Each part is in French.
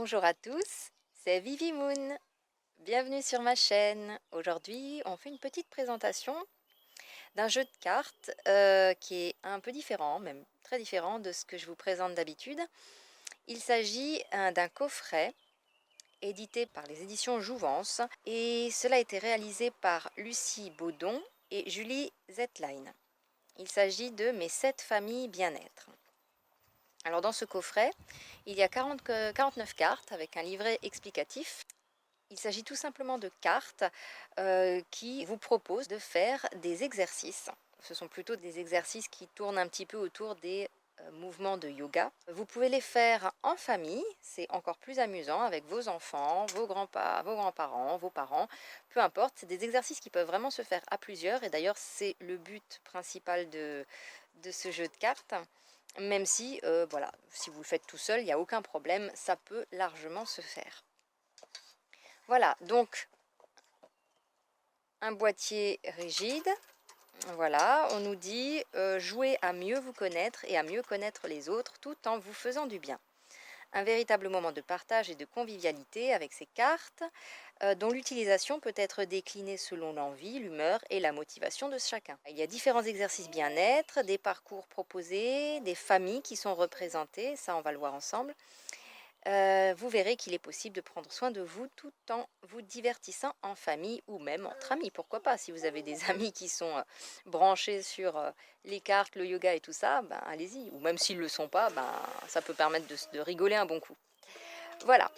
Bonjour à tous, c'est Vivi Moon. Bienvenue sur ma chaîne. Aujourd'hui, on fait une petite présentation d'un jeu de cartes qui est un peu différent, même très différent de ce que je vous présente d'habitude. Il s'agit d'un coffret édité par les éditions Jouvence et cela a été réalisé par Lucie Baudon et Julie Zetline. Il s'agit de Mes 7 familles bien-être. Alors dans ce coffret, il y a 49 cartes avec un livret explicatif. Il s'agit tout simplement de cartes qui vous proposent de faire des exercices. Ce sont plutôt des exercices qui tournent un petit peu autour des mouvements de yoga. Vous pouvez les faire en famille, c'est encore plus amusant avec vos enfants, vos grands-parents, vos parents, peu importe. C'est des exercices qui peuvent vraiment se faire à plusieurs et d'ailleurs c'est le but principal de ce jeu de cartes. Même si, voilà, si vous le faites tout seul, il n'y a aucun problème, ça peut largement se faire. Voilà, donc un boîtier rigide. Voilà, on nous dit jouez à mieux vous connaître et à mieux connaître les autres tout en vous faisant du bien. Un véritable moment de partage et de convivialité avec ces cartes, dont l'utilisation peut être déclinée selon l'envie, l'humeur et la motivation de chacun. Il y a différents exercices bien-être, des parcours proposés, des familles qui sont représentées, ça on va le voir ensemble. Vous verrez qu'il est possible de prendre soin de vous tout en vous divertissant en famille ou même entre amis, pourquoi pas. Si vous avez des amis qui sont branchés sur les cartes, le yoga et tout ça, ben, allez-y. Ou même s'ils ne le sont pas, ben, ça peut permettre de rigoler un bon coup. Voilà.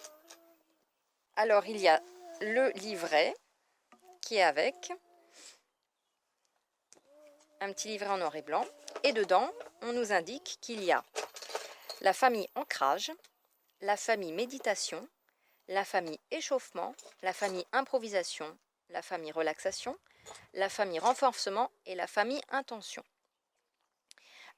Alors, il y a le livret qui est avec. Un petit livret en noir et blanc. Et dedans, on nous indique qu'il y a la famille ancrage, la famille méditation, la famille échauffement, la famille improvisation, la famille relaxation, la famille renforcement et la famille intention.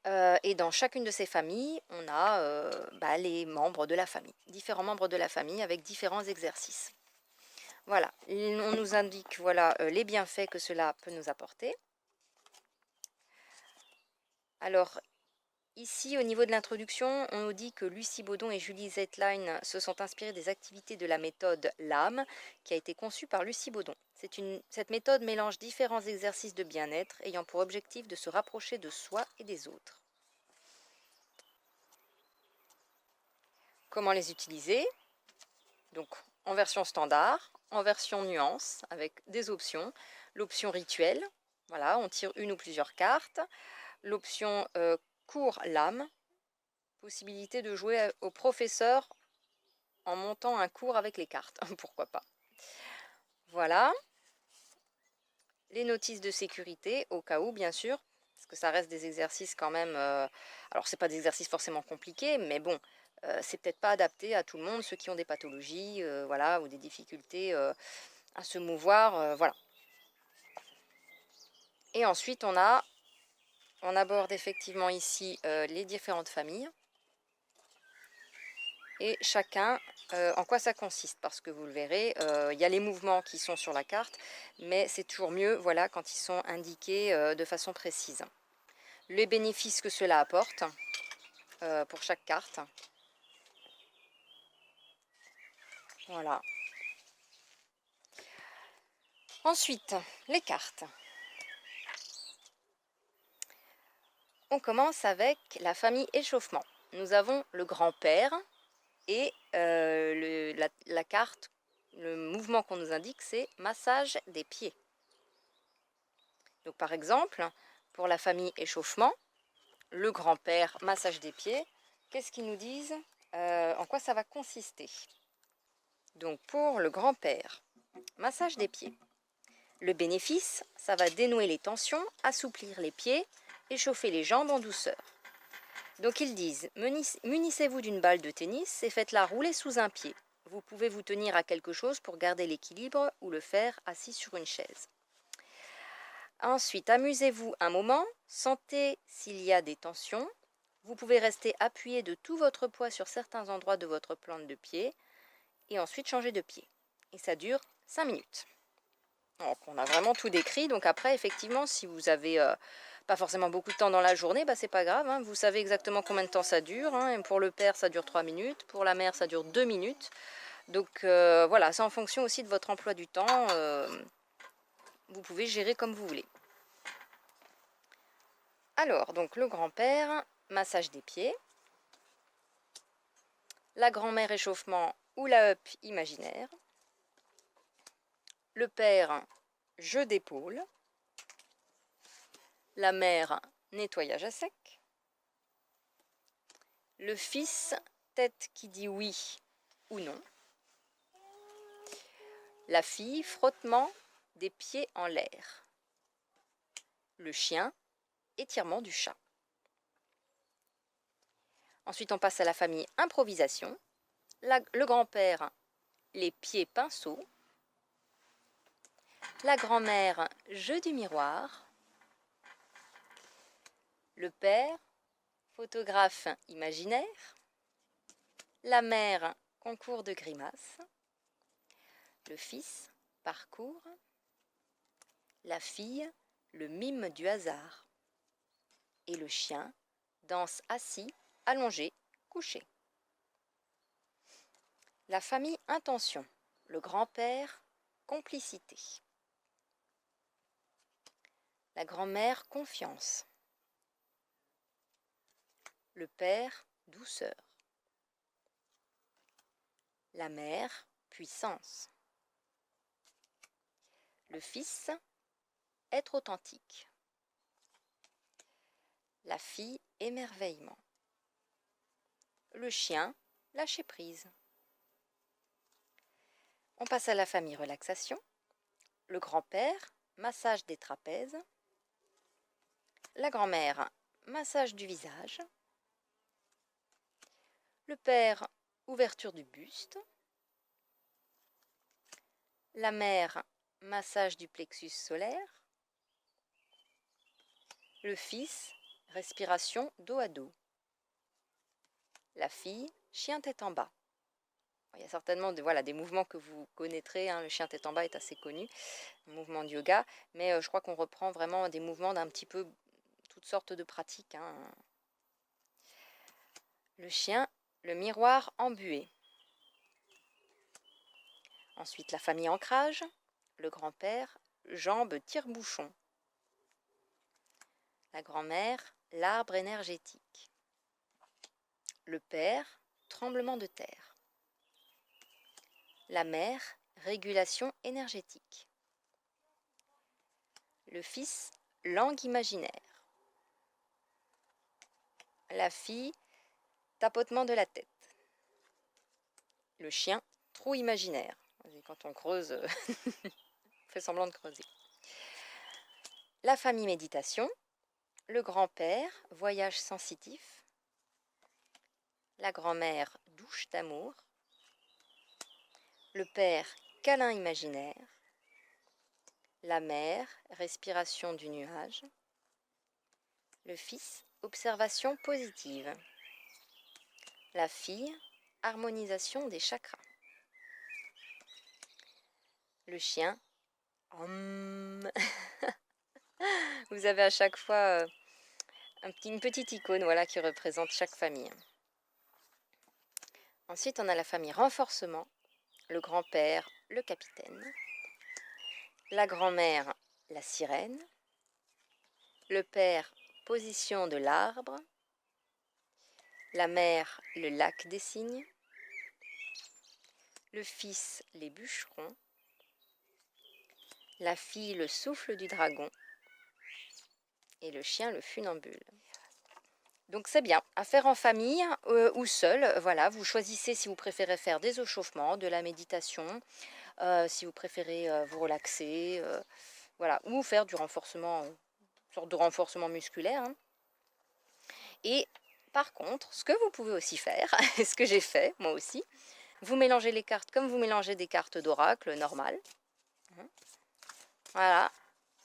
Et dans chacune de ces familles, on a les membres de la famille, différents membres de la famille avec différents exercices. Voilà, on nous indique voilà, les bienfaits que cela peut nous apporter. Alors, ici, au niveau de l'introduction, on nous dit que Lucie Baudon et Julie Zetline se sont inspirées des activités de la méthode LAM, qui a été conçue par Lucie Baudon. Cette méthode mélange différents exercices de bien-être ayant pour objectif de se rapprocher de soi et des autres. Comment les utiliser? Donc, en version standard, en version nuance, avec des options. L'option rituel, voilà, on tire une ou plusieurs cartes. L'option cours LAM, possibilité de jouer au professeur en montant un cours avec les cartes, pourquoi pas. Voilà. Les notices de sécurité, au cas où, bien sûr, parce que ça reste des exercices quand même... alors, c'est pas des exercices forcément compliqués, mais bon, c'est peut-être pas adapté à tout le monde, ceux qui ont des pathologies, voilà, ou des difficultés à se mouvoir, voilà. Et ensuite, on aborde effectivement ici les différentes familles. Et chacun en quoi ça consiste, parce que vous le verrez, il y a les mouvements qui sont sur la carte, mais c'est toujours mieux voilà, quand ils sont indiqués de façon précise. Les bénéfices que cela apporte pour chaque carte. Voilà. Ensuite, les cartes. On commence avec la famille échauffement. Nous avons le grand-père et la carte, le mouvement qu'on nous indique, c'est massage des pieds. Donc par exemple, pour la famille échauffement, le grand-père massage des pieds, qu'est-ce qu'ils nous disent en quoi ça va consister? Donc pour le grand-père, massage des pieds. Le bénéfice, ça va dénouer les tensions, assouplir les pieds, échauffer les jambes en douceur. Donc ils disent, munissez-vous d'une balle de tennis et faites-la rouler sous un pied. Vous pouvez vous tenir à quelque chose pour garder l'équilibre ou le faire assis sur une chaise. Ensuite, amusez-vous un moment, sentez s'il y a des tensions. Vous pouvez rester appuyé de tout votre poids sur certains endroits de votre plante de pied et ensuite changer de pied. Et ça dure 5 minutes. Donc on a vraiment tout décrit. Donc après, effectivement, si vous avez pas forcément beaucoup de temps dans la journée, bah, c'est pas grave, hein. Vous savez exactement combien de temps ça dure, hein. Et pour le père, ça dure 3 minutes. Pour la mère, ça dure 2 minutes. Donc voilà, c'est en fonction aussi de votre emploi du temps. Vous pouvez gérer comme vous voulez. Alors, donc le grand-père, massage des pieds. La grand-mère, échauffement ou la up imaginaire. Le père, jeu d'épaule. La mère, nettoyage à sec. Le fils, tête qui dit oui ou non. La fille, frottement des pieds en l'air. Le chien, étirement du chat. Ensuite, on passe à la famille improvisation. Le grand-père, les pieds pinceaux. La grand-mère, jeu du miroir. Le père, photographe imaginaire. La mère, concours de grimaces. Le fils, parcours. La fille, le mime du hasard. Et le chien, danse assis, allongé, couché. La famille intention. Le grand-père, complicité. La grand-mère, confiance. Le père, douceur. La mère, puissance. Le fils, être authentique. La fille, émerveillement. Le chien, lâcher prise. On passe à la famille relaxation. Le grand-père, massage des trapèzes. La grand-mère, massage du visage. Le père, ouverture du buste. La mère, massage du plexus solaire. Le fils, respiration dos à dos. La fille, chien tête en bas. Il y a certainement des mouvements que vous connaîtrez, hein. Le chien tête en bas est assez connu, un mouvement de yoga, mais je crois qu'on reprend vraiment des mouvements d'un petit peu toutes sortes de pratiques, hein. Le chien, le miroir embué. Ensuite, la famille ancrage. Le grand-père, jambes tire-bouchon. La grand-mère, l'arbre énergétique. Le père, tremblement de terre. La mère, régulation énergétique. Le fils, langue imaginaire. La fille, tapotement de la tête. Le chien, trou imaginaire. Quand on creuse, on fait semblant de creuser. La famille méditation. Le grand-père, voyage sensitif. La grand-mère, douche d'amour. Le père, câlin imaginaire. La mère, respiration du nuage. Le fils, observation positive. La fille, harmonisation des chakras. Le chien, vous avez à chaque fois une petite icône, voilà, qui représente chaque famille. Ensuite, on a la famille renforcement. Le grand-père, le capitaine. La grand-mère, la sirène. Le père, position de l'arbre. La mère, le lac des cygnes. Le fils, les bûcherons. La fille, le souffle du dragon. Et le chien, le funambule. Donc c'est bien, à faire en famille ou seul. Voilà, vous choisissez si vous préférez faire des échauffements, de la méditation, si vous préférez vous relaxer, voilà, ou faire du renforcement, une sorte de renforcement musculaire, hein. Et par contre, ce que vous pouvez aussi faire, et ce que j'ai fait moi aussi, vous mélangez les cartes comme vous mélangez des cartes d'oracle normales. Voilà.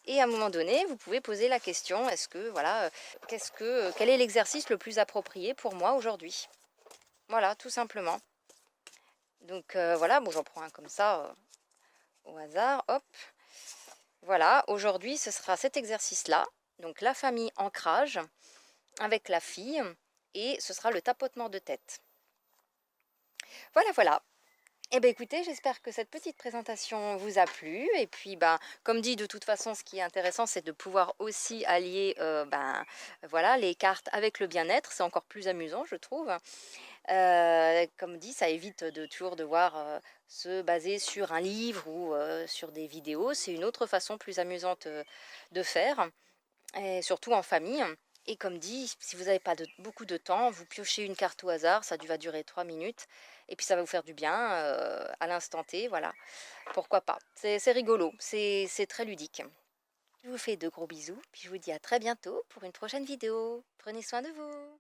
Et à un moment donné, vous pouvez poser la question, quel est l'exercice le plus approprié pour moi aujourd'hui? Voilà, tout simplement. Donc voilà, bon, j'en prends un comme ça, au hasard, hop. Voilà, aujourd'hui, ce sera cet exercice-là. Donc la famille ancrage avec la fille et ce sera le tapotement de tête. Voilà, voilà. Eh bien écoutez, j'espère que cette petite présentation vous a plu et puis ben, comme dit de toute façon ce qui est intéressant c'est de pouvoir aussi allier ben, voilà, les cartes avec le bien-être, c'est encore plus amusant je trouve. Comme dit, ça évite de toujours devoir se baser sur un livre ou sur des vidéos, c'est une autre façon plus amusante de faire et surtout en famille. Et comme dit, si vous n'avez pas beaucoup de temps, vous piochez une carte au hasard, ça va durer 3 minutes, et puis ça va vous faire du bien à l'instant T, voilà. Pourquoi pas? C'est rigolo, c'est très ludique. Je vous fais de gros bisous, puis je vous dis à très bientôt pour une prochaine vidéo. Prenez soin de vous.